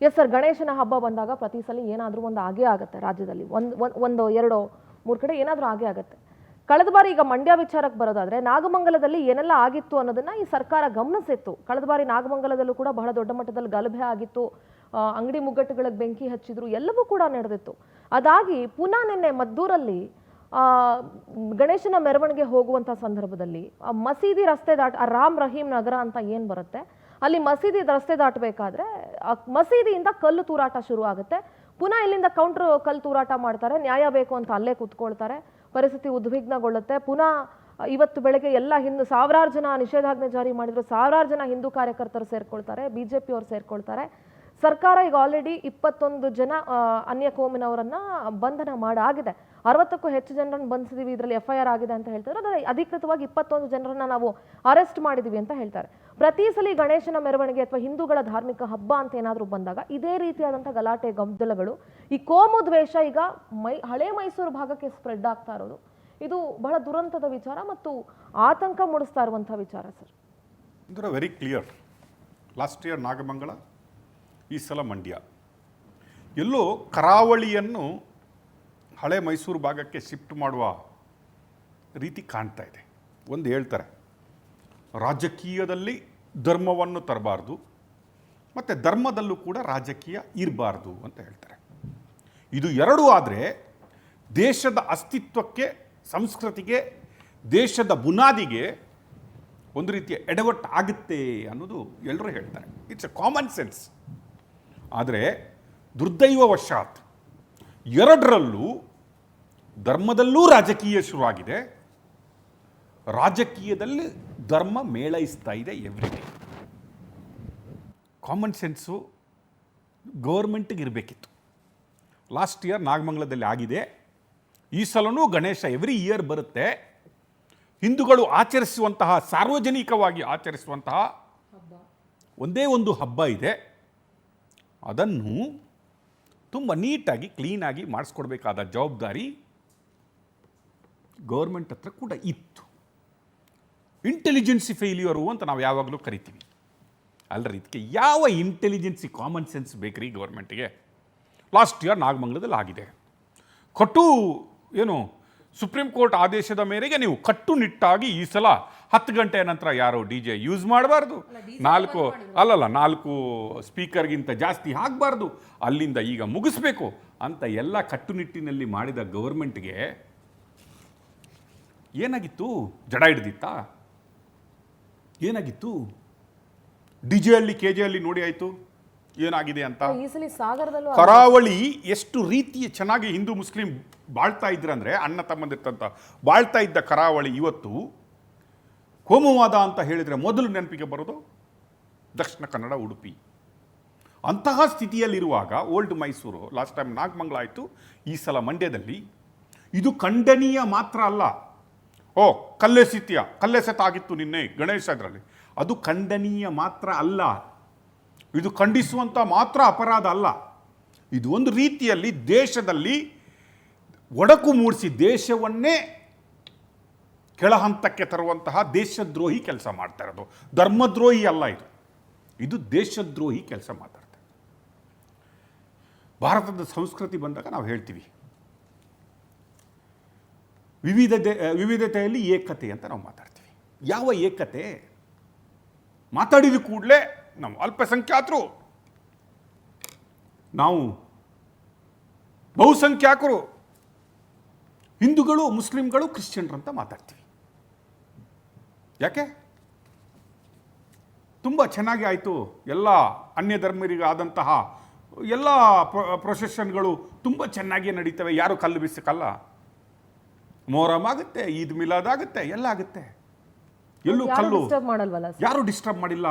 Yes sir, ಗಣೇಶನ ಹಬ್ಬ ಬಂದಾಗ ಪ್ರತಿ ಸಲ ಏನಾದರೂ ಒಂದು ಆಗೇ ಆಗುತ್ತೆ ರಾಜ್ಯದಲ್ಲಿ. ಒಂದು ಎರಡು ಮೂರು ಕಡೆ ಏನಾದರೂ ಆಗೇ ಆಗುತ್ತೆ. ಕಳೆದ ಬಾರಿ ಈಗ ಮಂಡ್ಯ ವಿಚಾರಕ್ಕೆ ಬರೋದಾದ್ರೆ, ನಾಗಮಂಗಲದಲ್ಲಿ ಏನೆಲ್ಲ ಆಗಿತ್ತು ಅನ್ನೋದನ್ನ ಈ ಸರ್ಕಾರ ಗಮನಿಸಿತ್ತು. ಕಳೆದ ಬಾರಿ ನಾಗಮಂಗಲದಲ್ಲೂ ಕೂಡ ಬಹಳ ದೊಡ್ಡ ಮಟ್ಟದಲ್ಲಿ ಗಲಭೆ ಆಗಿತ್ತು, ಅಂಗಡಿ ಮುಗ್ಗಟ್ಟುಗಳಿಗೆ ಬೆಂಕಿ ಹಚ್ಚಿದ್ರು, ಎಲ್ಲವೂ ಕೂಡ ನಡೆದಿತ್ತು. ಅದಾಗಿ ಪುನಃ ನಿನ್ನೆ ಮದ್ದೂರಲ್ಲಿ ಗಣೇಶನ ಮೆರವಣಿಗೆ ಹೋಗುವಂಥ ಸಂದರ್ಭದಲ್ಲಿ ಮಸೀದಿ ರಸ್ತೆ ರಾಮ್ ರಹೀಂ ನಗರ ಅಂತ ಏನು ಬರುತ್ತೆ, ಅಲ್ಲಿ ಮಸೀದಿ ರಸ್ತೆ ದಾಟಬೇಕಾದ್ರೆ ಮಸೀದಿಯಿಂದ ಕಲ್ಲು ತೂರಾಟ ಶುರು ಆಗುತ್ತೆ. ಪುನಃ ಇಲ್ಲಿಂದ ಕೌಂಟರ್ ಕಲ್ಲು ತೂರಾಟ ಮಾಡ್ತಾರೆ, ನ್ಯಾಯ ಬೇಕು ಅಂತ ಅಲ್ಲೇ ಕೂತ್ಕೊಳ್ತಾರೆ. ಪರಿಸ್ಥಿತಿ ಉದ್ವಿಗ್ನಗೊಳ್ಳುತ್ತೆ. ಪುನಃ ಇವತ್ತು ಬೆಳಗ್ಗೆ ಎಲ್ಲ ಸಾವಿರಾರು ಜನ ನಿಷೇಧಾಜ್ಞೆ ಜಾರಿ ಮಾಡಿದ್ರು, ಸಾವಿರಾರು ಜನ ಹಿಂದೂ ಕಾರ್ಯಕರ್ತರು ಸೇರ್ಕೊಳ್ತಾರೆ, BJP ಅವರು ಸೇರ್ಕೊಳ್ತಾರೆ. ಸರ್ಕಾರ ಈಗ ಆಲ್ರೆಡಿ 21 ಜನ ಅನ್ಯ ಕೋಮಿನವರನ್ನ ಬಂಧನ ಮಾಡಾಗಿದೆ. 60ಕ್ಕೂ ಹೆಚ್ಚು ಜನರನ್ನು ಬಂಧಿಸಿದೀವಿ, ಇದರಲ್ಲಿ FIR ಆಗಿದೆ ಅಂತ ಹೇಳ್ತಾರೆ. ಅದರ ಅಧಿಕೃತವಾಗಿ 21 ಜನರನ್ನ ನಾವು ಅರೆಸ್ಟ್ ಮಾಡಿದೀವಿ ಅಂತ ಹೇಳ್ತಾರೆ. ಪ್ರತಿ ಸಲ ಗಣೇಶನ ಮೆರವಣಿಗೆ ಅಥವಾ ಹಿಂದೂಗಳ ಧಾರ್ಮಿಕ ಹಬ್ಬ ಅಂತ ಏನಾದರೂ ಬಂದಾಗ ಇದೇ ರೀತಿಯಾದಂಥ ಗಲಾಟೆ ಗದ್ದಲಗಳು, ಈ ಕೋಮು ದ್ವೇಷ ಈಗ ಹಳೆ ಮೈಸೂರು ಭಾಗಕ್ಕೆ ಸ್ಪ್ರೆಡ್ ಆಗ್ತಾ ಇರೋದು, ಇದು ಬಹಳ ದುರಂತದ ವಿಚಾರ ಮತ್ತು ಆತಂಕ ಮೂಡಿಸ್ತಾ ಇರುವಂಥ ವಿಚಾರ ಸರ್. ಅಂದರೆ very clear. Last year Nagamangala, ಈ ಸಲ ಮಂಡ್ಯ. ಎಲ್ಲೋ ಕರಾವಳಿಯನ್ನು ಹಳೆ ಮೈಸೂರು ಭಾಗಕ್ಕೆ ಶಿಫ್ಟ್ ಮಾಡುವ ರೀತಿ ಕಾಣ್ತಾ ಇದೆ. ಒಂದು ಹೇಳ್ತಾರೆ, ರಾಜಕೀಯದಲ್ಲಿ ಧರ್ಮವನ್ನು ತರಬಾರ್ದು, ಮತ್ತು ಧರ್ಮದಲ್ಲೂ ಕೂಡ ರಾಜಕೀಯ ಇರಬಾರ್ದು ಅಂತ ಹೇಳ್ತಾರೆ. ಇದು ಎರಡೂ ಆದರೆ ದೇಶದ ಅಸ್ತಿತ್ವಕ್ಕೆ, ಸಂಸ್ಕೃತಿಗೆ, ದೇಶದ ಬುನಾದಿಗೆ ಒಂದು ರೀತಿಯ ಎಡವಟ್ಟು ಆಗುತ್ತೆ ಅನ್ನೋದು ಎಲ್ಲರೂ ಹೇಳ್ತಾರೆ. It's A common sense. ಆದರೆ ದುರ್ದೈವವಶಾತ್ ಎರಡರಲ್ಲೂ, ಧರ್ಮದಲ್ಲೂ ರಾಜಕೀಯ ಶುರುವಾಗಿದೆ, ರಾಜಕೀಯದಲ್ಲಿ ಧರ್ಮ ಮೇಳೈಸ್ತಾ ಇದೆ ಎವ್ರಿ ಡೇ. ಕಾಮನ್ ಸೆನ್ಸು ಗೌರ್ಮೆಂಟ್ಗೆ ಇರಬೇಕಿತ್ತು. ಲಾಸ್ಟ್ ಇಯರ್ ನಾಗಮಂಗಲದಲ್ಲಿ ಆಗಿದೆ, ಈ ಸಲನೂ ಗಣೇಶ ಎವ್ರಿ ಇಯರ್ ಬರುತ್ತೆ. ಹಿಂದೂಗಳು ಆಚರಿಸುವಂತಹ, ಸಾರ್ವಜನಿಕವಾಗಿ ಆಚರಿಸುವಂತಹ ಒಂದೇ ಒಂದು ಹಬ್ಬ ಇದೆ, ಅದನ್ನು ತುಂಬ ನೀಟಾಗಿ ಕ್ಲೀನಾಗಿ ಮಾಡಿಸ್ಕೊಡ್ಬೇಕಾದ ಜವಾಬ್ದಾರಿ ಗೌರ್ಮೆಂಟ್ ಹತ್ರ ಕೂಡ ಇತ್ತು. ಇಂಟೆಲಿಜೆನ್ಸಿ ಫೇಲ್ಯೂರು ಅಂತ ನಾವು ಯಾವಾಗಲೂ ಕರಿತೀವಿ ಅಲ್ಲರಿ, ಇದಕ್ಕೆ ಯಾವ ಇಂಟೆಲಿಜೆನ್ಸಿ ಕಾಮನ್ ಸೆನ್ಸ್ ಬೇಕ್ರಿ ಗೌರ್ಮೆಂಟಿಗೆ? ಲಾಸ್ಟ್ ಇಯರ್ ನಾಗಮಂಗಲದಲ್ಲಿ ಆಗಿದೆ. ಸುಪ್ರೀಂ ಕೋರ್ಟ್ ಆದೇಶದ ಮೇರೆಗೆ ನೀವು ಕಟ್ಟುನಿಟ್ಟಾಗಿ ಈ ಸಲ 10 ಗಂಟೆಯ ನಂತರ ಯಾರೋ DJ ಯೂಸ್ ಮಾಡಬಾರ್ದು, 4 ಸ್ಪೀಕರ್ಗಿಂತ ಜಾಸ್ತಿ ಹಾಕಬಾರ್ದು, ಅಲ್ಲಿಂದ ಈಗ ಮುಗಿಸ್ಬೇಕು ಅಂತ ಎಲ್ಲ ಕಟ್ಟುನಿಟ್ಟಿನಲ್ಲಿ ಮಾಡಿದ ಗೌರ್ಮೆಂಟ್ಗೆ ಏನಾಗಿತ್ತು? ಜಡ ಹಿಡ್ದಿತ್ತಾ? ಏನಾಗಿತ್ತು? DJ KJಯಲ್ಲಿ ನೋಡಿ ಆಯಿತು ಏನಾಗಿದೆ ಅಂತ. ಕರಾವಳಿ ಎಷ್ಟು ರೀತಿಯ ಚೆನ್ನಾಗಿ ಹಿಂದೂ ಮುಸ್ಲಿಂ ಬಾಳ್ತಾ ಇದ್ರಂದ್ರೆ, ಅಣ್ಣ ತಮ್ಮಂದಿರ್ತಂತ ಬಾಳ್ತಾ ಇದ್ದ ಕರಾವಳಿ ಇವತ್ತು ಕೋಮುವಾದ ಅಂತ ಹೇಳಿದರೆ ಮೊದಲು ನೆನಪಿಗೆ ಬರೋದು ದಕ್ಷಿಣ ಕನ್ನಡ, ಉಡುಪಿ. ಅಂತಹ ಸ್ಥಿತಿಯಲ್ಲಿರುವಾಗ old Mysuru, last time Nagamangala ಆಯಿತು, ಈ ಸಲ ಮಂಡ್ಯದಲ್ಲಿ, ಇದು ಖಂಡನೀಯ ಮಾತ್ರ ಅಲ್ಲ. ಕಲ್ಲೆಸೆತ ಆಗಿತ್ತು ನಿನ್ನೆ ಗಣೇಶ ಇದರಲ್ಲಿ, ಅದು ಖಂಡನೀಯ ಮಾತ್ರ ಅಲ್ಲ, ಇದು ಖಂಡಿಸುವಂಥ ಮಾತ್ರ ಅಪರಾಧ ಅಲ್ಲ. ಇದು ಒಂದು ರೀತಿಯಲ್ಲಿ ದೇಶದಲ್ಲಿ ಒಡಕು ಮೂಡಿಸಿ ದೇಶವನ್ನೇ ಕೆಳಹಂತಕ್ಕೆ ತರುವಂತಹ ದೇಶದ್ರೋಹಿ ಕೆಲಸ ಮಾಡ್ತಾ ಇರೋದು. ಧರ್ಮದ್ರೋಹಿ ಅಲ್ಲ, ಇದು ದೇಶದ್ರೋಹಿ ಕೆಲಸ ಮಾತಾಡ್ತಾರೆ. ಭಾರತದ ಸಂಸ್ಕೃತಿ ಬಂದಾಗ ನಾವು ಹೇಳ್ತೀವಿ ವಿವಿಧತೆಯಲ್ಲಿ ಏಕತೆ ಅಂತ ನಾವು ಮಾತಾಡ್ತೀವಿ. ಯಾವ ಏಕತೆ? ಮಾತಾಡಿದ ಕೂಡಲೇ ನಾವು ಅಲ್ಪಸಂಖ್ಯಾತರು, ನಾವು ಬಹುಸಂಖ್ಯಾತರು, ಹಿಂದೂಗಳು, ಮುಸ್ಲಿಂಗಳು, ಕ್ರಿಶ್ಚಿಯನ್ರು ಅಂತ ಮಾತಾಡ್ತೀವಿ. ಯಾಕೆ? ತುಂಬ ಚೆನ್ನಾಗಿ ಆಯಿತು, ಎಲ್ಲ ಅನ್ಯ ಧರ್ಮರಿಗಾದಂತಹ ಎಲ್ಲ ಪ್ರೊಸೆಷನ್ಗಳು ತುಂಬ ಚೆನ್ನಾಗಿ ನಡೀತವೆ, ಯಾರು ಕಲ್ಲು ಬಿಸಕ್ಕಲ್ಲ. ಮೊಹರಂ ಆಗುತ್ತೆ, ಈದ್ ಮಿಲಾದ್ ಆಗುತ್ತೆ, ಎಲ್ಲ ಆಗುತ್ತೆ, ಎಲ್ಲೂ ಕಲ್ಲು ಯಾರು ಡಿಸ್ಟರ್ಬ್ ಮಾಡಿಲ್ಲ.